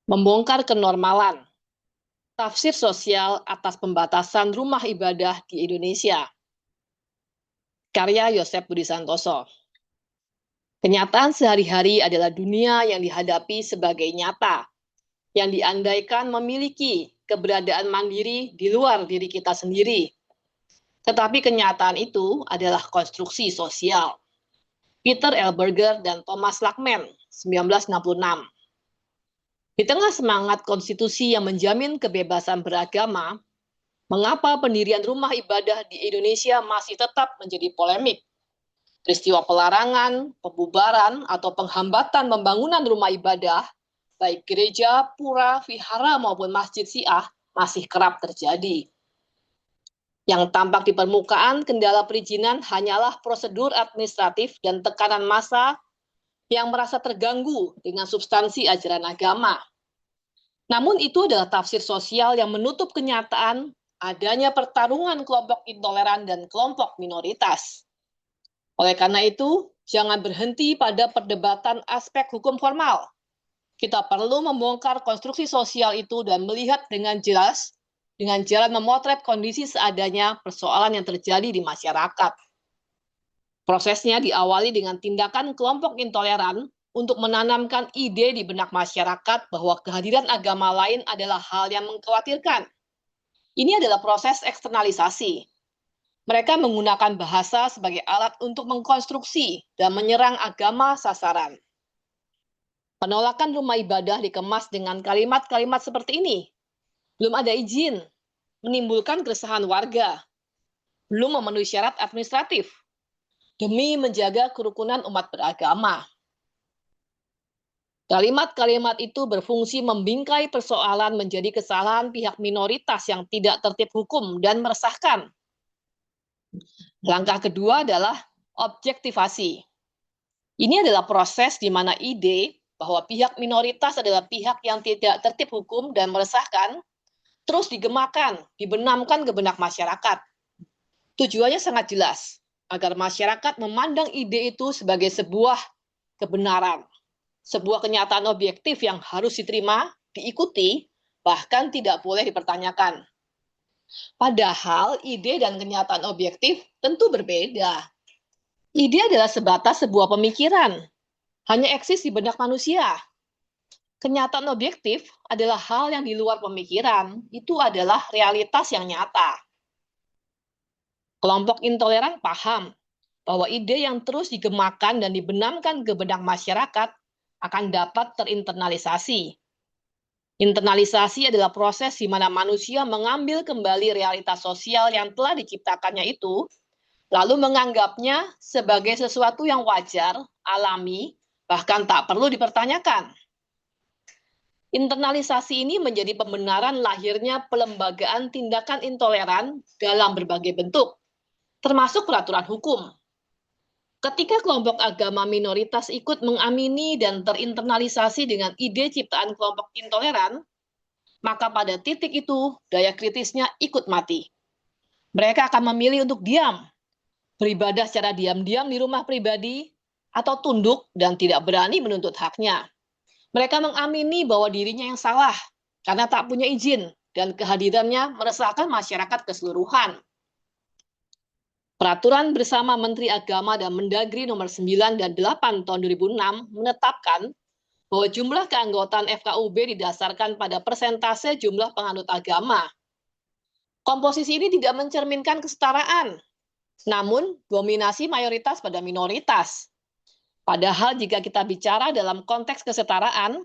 Membongkar kenormalan, tafsir sosial atas pembatasan rumah ibadah di Indonesia. Karya Yosef Budi Santoso. Kenyataan sehari-hari adalah dunia yang dihadapi sebagai nyata, yang diandaikan memiliki keberadaan mandiri di luar diri kita sendiri. Tetapi kenyataan itu adalah konstruksi sosial. Peter L. Berger dan Thomas Lackman, 1966. Di tengah semangat konstitusi yang menjamin kebebasan beragama, mengapa pendirian rumah ibadah di Indonesia masih tetap menjadi polemik? Peristiwa pelarangan, pembubaran, atau penghambatan pembangunan rumah ibadah, baik gereja, pura, vihara, maupun masjid Syiah, masih kerap terjadi. Yang tampak di permukaan kendala perizinan hanyalah prosedur administratif dan tekanan massa yang merasa terganggu dengan substansi ajaran agama. Namun itu adalah tafsir sosial yang menutup kenyataan adanya pertarungan kelompok intoleran dan kelompok minoritas. Oleh karena itu, jangan berhenti pada perdebatan aspek hukum formal. Kita perlu membongkar konstruksi sosial itu dan melihat dengan jelas, dengan jalan memotret kondisi seadanya persoalan yang terjadi di masyarakat. Prosesnya diawali dengan tindakan kelompok intoleran untuk menanamkan ide di benak masyarakat bahwa kehadiran agama lain adalah hal yang mengkhawatirkan. Ini adalah proses eksternalisasi. Mereka menggunakan bahasa sebagai alat untuk mengkonstruksi dan menyerang agama sasaran. Penolakan rumah ibadah dikemas dengan kalimat-kalimat seperti ini. Belum ada izin, menimbulkan keresahan warga, belum memenuhi syarat administratif, demi menjaga kerukunan umat beragama. Kalimat-kalimat itu berfungsi membingkai persoalan menjadi kesalahan pihak minoritas yang tidak tertib hukum dan meresahkan. Langkah kedua adalah objektivasi. Ini adalah proses di mana ide bahwa pihak minoritas adalah pihak yang tidak tertib hukum dan meresahkan, terus digemakan, dibenamkan ke benak masyarakat. Tujuannya sangat jelas, agar masyarakat memandang ide itu sebagai sebuah kebenaran, sebuah kenyataan objektif yang harus diterima, diikuti, bahkan tidak boleh dipertanyakan. Padahal ide dan kenyataan objektif tentu berbeda. Ide adalah sebatas sebuah pemikiran, hanya eksis di benak manusia. Kenyataan objektif adalah hal yang di luar pemikiran, itu adalah realitas yang nyata. Kelompok intoleran paham bahwa ide yang terus digemakan dan dibenamkan ke benak masyarakat akan dapat terinternalisasi. Internalisasi adalah proses di mana manusia mengambil kembali realitas sosial yang telah diciptakannya itu, lalu menganggapnya sebagai sesuatu yang wajar, alami, bahkan tak perlu dipertanyakan. Internalisasi ini menjadi pembenaran lahirnya pelembagaan tindakan intoleran dalam berbagai bentuk, termasuk peraturan hukum. Ketika kelompok agama minoritas ikut mengamini dan terinternalisasi dengan ide ciptaan kelompok intoleran, maka pada titik itu daya kritisnya ikut mati. Mereka akan memilih untuk diam, beribadah secara diam-diam di rumah pribadi, atau tunduk dan tidak berani menuntut haknya. Mereka mengamini bahwa dirinya yang salah karena tak punya izin dan kehadirannya meresahkan masyarakat keseluruhan. Peraturan bersama Menteri Agama dan Mendagri nomor 9 dan 8 tahun 2006 menetapkan bahwa jumlah keanggotaan FKUB didasarkan pada persentase jumlah penganut agama. Komposisi ini tidak mencerminkan kesetaraan, namun dominasi mayoritas pada minoritas. Padahal jika kita bicara dalam konteks kesetaraan,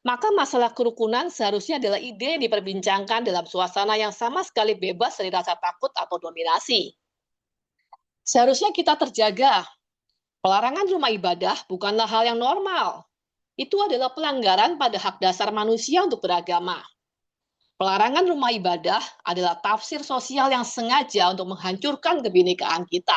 maka masalah kerukunan seharusnya adalah ide yang diperbincangkan dalam suasana yang sama sekali bebas dari rasa takut atau dominasi. Seharusnya kita terjaga. Pelarangan rumah ibadah bukanlah hal yang normal. Itu adalah pelanggaran pada hak dasar manusia untuk beragama. Pelarangan rumah ibadah adalah tafsir sosial yang sengaja untuk menghancurkan kebinekaan kita.